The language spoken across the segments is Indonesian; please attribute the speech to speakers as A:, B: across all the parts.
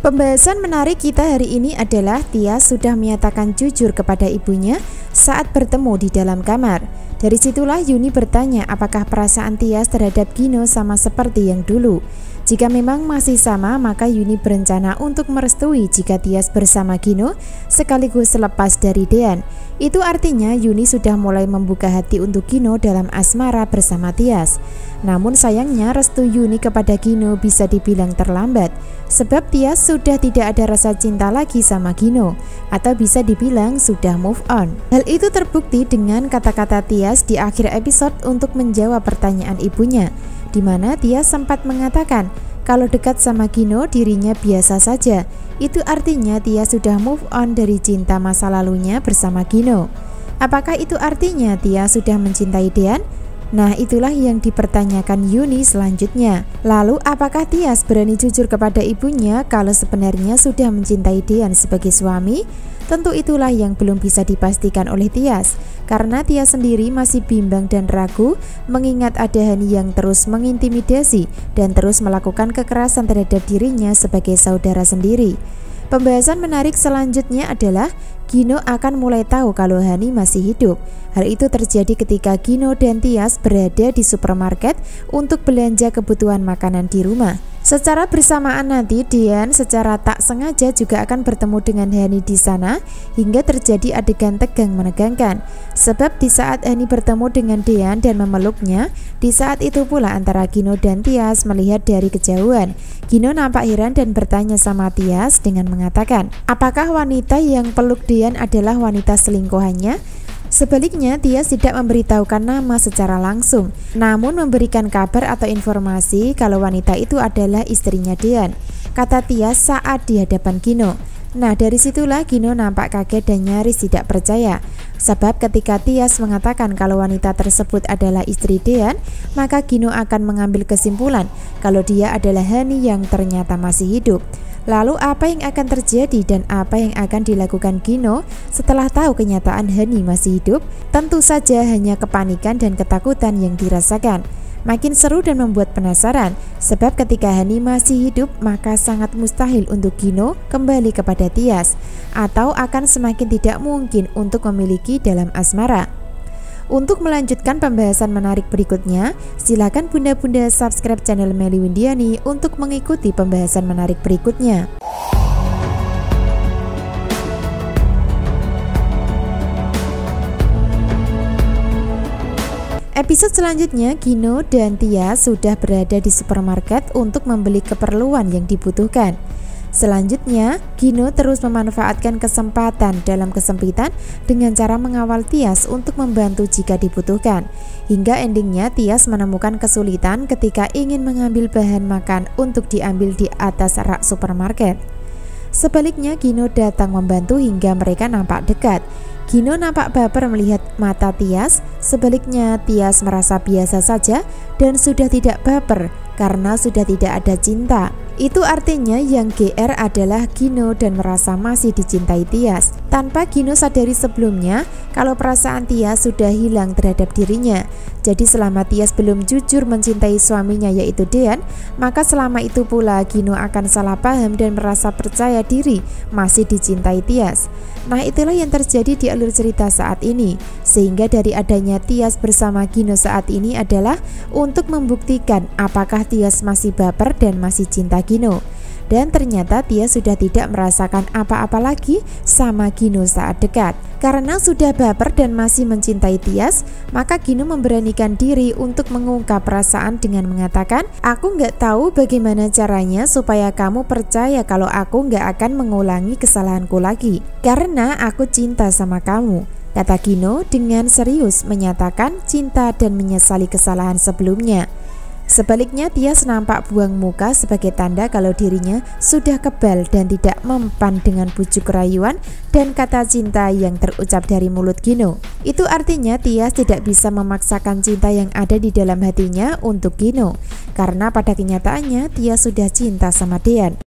A: Pembahasan menarik kita hari ini adalah Tias sudah menyatakan jujur kepada ibunya saat bertemu di dalam kamar. Dari situlah Yuni bertanya apakah perasaan Tias terhadap Gino sama seperti yang dulu. Jika memang masih sama, maka Yuni berencana untuk merestui jika Tias bersama Gino sekaligus lepas dari Dean. Itu artinya Yuni sudah mulai membuka hati untuk Gino dalam asmara bersama Tias. Namun sayangnya restu Yuni kepada Gino bisa dibilang terlambat, sebab Tias sudah tidak ada rasa cinta lagi sama Gino, atau bisa dibilang sudah move on. Hal itu terbukti dengan kata-kata Tias di akhir episode untuk menjawab pertanyaan ibunya, di mana Tias sempat mengatakan kalau dekat sama Gino dirinya biasa saja. Itu artinya Tias sudah move on dari cinta masa lalunya bersama Gino. Apakah itu artinya Tias sudah mencintai Dean? Nah, itulah yang dipertanyakan Yuni selanjutnya. Lalu, apakah Tias berani jujur kepada ibunya kalau sebenarnya sudah mencintai Dean sebagai suami? Tentu itulah yang belum bisa dipastikan oleh Tias, karena Tias sendiri masih bimbang dan ragu mengingat ada Hani yang terus mengintimidasi dan terus melakukan kekerasan terhadap dirinya sebagai saudara sendiri. Pembahasan menarik selanjutnya adalah Gino akan mulai tahu kalau Hani masih hidup. Hal itu terjadi ketika Gino dan Tias berada di supermarket untuk belanja kebutuhan makanan di rumah. Secara bersamaan nanti Dean secara tak sengaja juga akan bertemu dengan Hani di sana hingga terjadi adegan tegang menegangkan. Sebab di saat Hani bertemu dengan Dean dan memeluknya, di saat itu pula antara Gino dan Tias melihat dari kejauhan. Gino nampak heran dan bertanya sama Tias dengan mengatakan, apakah wanita yang peluk Dean adalah wanita selingkuhannya? Sebaliknya, Tias tidak memberitahukan nama secara langsung, namun memberikan kabar atau informasi kalau wanita itu adalah istrinya Dean, kata Tias saat di hadapan Gino. Nah, dari situlah Gino nampak kaget dan nyaris tidak percaya. Sebab ketika Tias mengatakan kalau wanita tersebut adalah istri Dean, maka Gino akan mengambil kesimpulan kalau dia adalah Hani yang ternyata masih hidup. Lalu apa yang akan terjadi dan apa yang akan dilakukan Gino setelah tahu kenyataan Hani masih hidup? Tentu saja hanya kepanikan dan ketakutan yang dirasakan. Makin seru dan membuat penasaran, sebab ketika Hani masih hidup maka sangat mustahil untuk Gino kembali kepada Tias, atau akan semakin tidak mungkin untuk memiliki dalam asmara. Untuk melanjutkan pembahasan menarik berikutnya, silakan bunda-bunda subscribe channel Melly Windiani untuk mengikuti pembahasan menarik berikutnya. Episode selanjutnya, Gino dan Tias sudah berada di supermarket untuk membeli keperluan yang dibutuhkan. Selanjutnya, Gino terus memanfaatkan kesempatan dalam kesempitan dengan cara mengawal Tias untuk membantu jika dibutuhkan. Hingga endingnya Tias menemukan kesulitan ketika ingin mengambil bahan makan untuk diambil di atas rak supermarket. Sebaliknya, Gino datang membantu hingga mereka nampak dekat. Gino nampak baper melihat mata Tias, sebaliknya Tias merasa biasa saja dan sudah tidak baper karena sudah tidak ada cinta. Itu artinya yang GR adalah Gino dan merasa masih dicintai Tias, tanpa Gino sadari sebelumnya kalau perasaan Tias sudah hilang terhadap dirinya. Jadi selama Tias belum jujur mencintai suaminya yaitu Dean, maka selama itu pula Gino akan salah paham dan merasa percaya diri masih dicintai Tias. Nah, itulah yang terjadi di alur cerita saat ini, sehingga dari adanya Tias bersama Gino saat ini adalah untuk membuktikan apakah Tias masih baper dan masih cinta Gino. Dan ternyata Tias sudah tidak merasakan apa-apa lagi sama Gino saat dekat. Karena sudah baper dan masih mencintai Tias, maka Gino memberanikan diri untuk mengungkap perasaan dengan mengatakan, aku nggak tahu bagaimana caranya supaya kamu percaya kalau aku nggak akan mengulangi kesalahanku lagi. Karena aku cinta sama kamu, kata Gino dengan serius menyatakan cinta dan menyesali kesalahan sebelumnya. Sebaliknya, Tias nampak buang muka sebagai tanda kalau dirinya sudah kebal dan tidak mempan dengan bujuk rayuan dan kata cinta yang terucap dari mulut Gino. Itu artinya Tias tidak bisa memaksakan cinta yang ada di dalam hatinya untuk Gino, karena pada kenyataannya Tias sudah cinta sama Dean.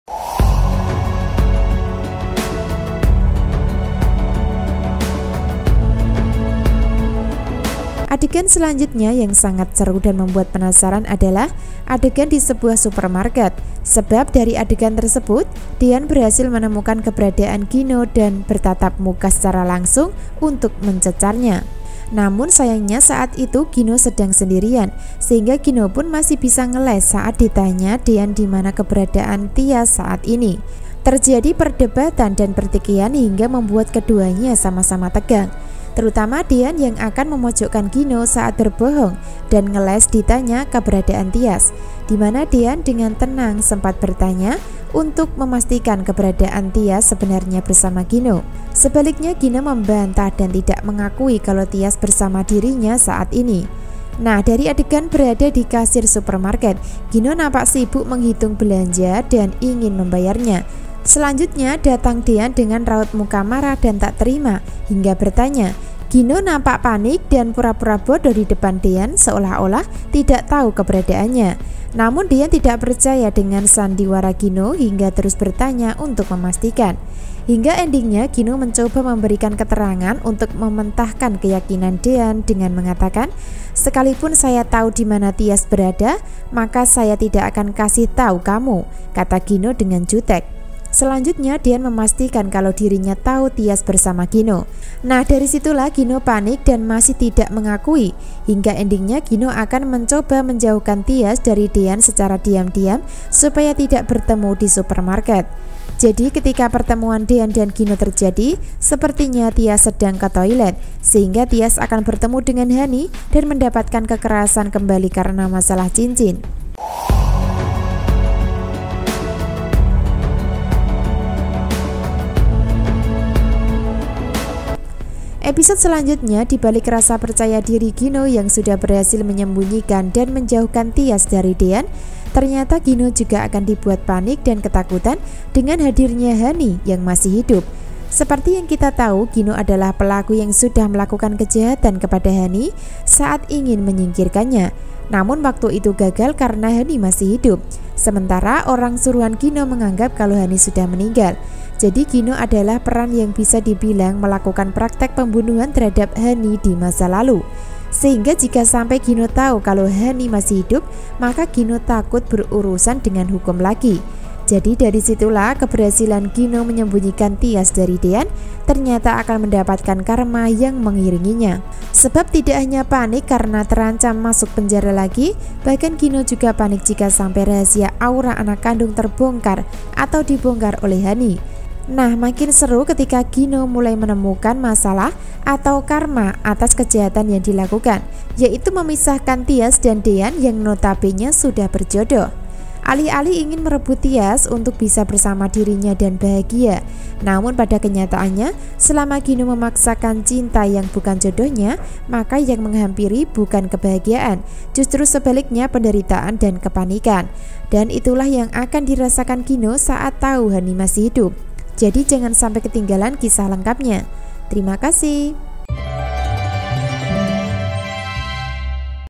A: Adegan selanjutnya yang sangat seru dan membuat penasaran adalah adegan di sebuah supermarket. Sebab dari adegan tersebut, Dian berhasil menemukan keberadaan Gino dan bertatap muka secara langsung untuk mencecarnya. Namun sayangnya saat itu Gino sedang sendirian, sehingga Gino pun masih bisa ngeles saat ditanya Dian di mana keberadaan Tias saat ini. Terjadi perdebatan dan pertikaian hingga membuat keduanya sama-sama tegang. Terutama Dian yang akan memojokkan Gino saat berbohong dan ngeles ditanya keberadaan Tias, di mana Dian dengan tenang sempat bertanya untuk memastikan keberadaan Tias sebenarnya bersama Gino. Sebaliknya Gino membantah dan tidak mengakui kalau Tias bersama dirinya saat ini. Nah, dari adegan berada di kasir supermarket, Gino nampak sibuk menghitung belanja dan ingin membayarnya. Selanjutnya datang Dian dengan raut muka marah dan tak terima hingga bertanya. Gino nampak panik dan pura-pura bodoh di depan Dian seolah-olah tidak tahu keberadaannya. Namun Dian tidak percaya dengan sandiwara Gino hingga terus bertanya untuk memastikan. Hingga endingnya Gino mencoba memberikan keterangan untuk mementahkan keyakinan Dian dengan mengatakan, "Sekalipun saya tahu di mana Tias berada, maka saya tidak akan kasih tahu kamu," kata Gino dengan jutek. Selanjutnya Dian memastikan kalau dirinya tahu Tias bersama Gino. Nah, dari situlah Gino panik dan masih tidak mengakui. Hingga endingnya Gino akan mencoba menjauhkan Tias dari Dian secara diam-diam supaya tidak bertemu di supermarket. Jadi ketika pertemuan Dian dan Gino terjadi, sepertinya Tias sedang ke toilet, sehingga Tias akan bertemu dengan Hani dan mendapatkan kekerasan kembali karena masalah cincin. Episode selanjutnya dibalik rasa percaya diri Gino yang sudah berhasil menyembunyikan dan menjauhkan Tias dari Dian, ternyata Gino juga akan dibuat panik dan ketakutan dengan hadirnya Hani yang masih hidup. Seperti yang kita tahu, Gino adalah pelaku yang sudah melakukan kejahatan kepada Hani saat ingin menyingkirkannya. Namun waktu itu gagal karena Hani masih hidup. Sementara orang suruhan Gino menganggap kalau Hani sudah meninggal. Jadi Gino adalah peran yang bisa dibilang melakukan praktek pembunuhan terhadap Hani di masa lalu. Sehingga jika sampai Gino tahu kalau Hani masih hidup, maka Gino takut berurusan dengan hukum lagi. Jadi dari situlah keberhasilan Gino menyembunyikan Tias dari Dian ternyata akan mendapatkan karma yang mengiringinya. Sebab tidak hanya panik karena terancam masuk penjara lagi, bahkan Gino juga panik jika sampai rahasia aura anak kandung terbongkar atau dibongkar oleh Hani. Nah, makin seru ketika Gino mulai menemukan masalah atau karma atas kejahatan yang dilakukan, yaitu memisahkan Tias dan Dian yang notabene sudah berjodoh. Alih-alih ingin merebut Tias untuk bisa bersama dirinya dan bahagia, namun pada kenyataannya selama Gino memaksakan cinta yang bukan jodohnya, maka yang menghampiri bukan kebahagiaan, justru sebaliknya penderitaan dan kepanikan. Dan itulah yang akan dirasakan Gino saat tahu Hani masih hidup. Jadi jangan sampai ketinggalan kisah lengkapnya. Terima kasih.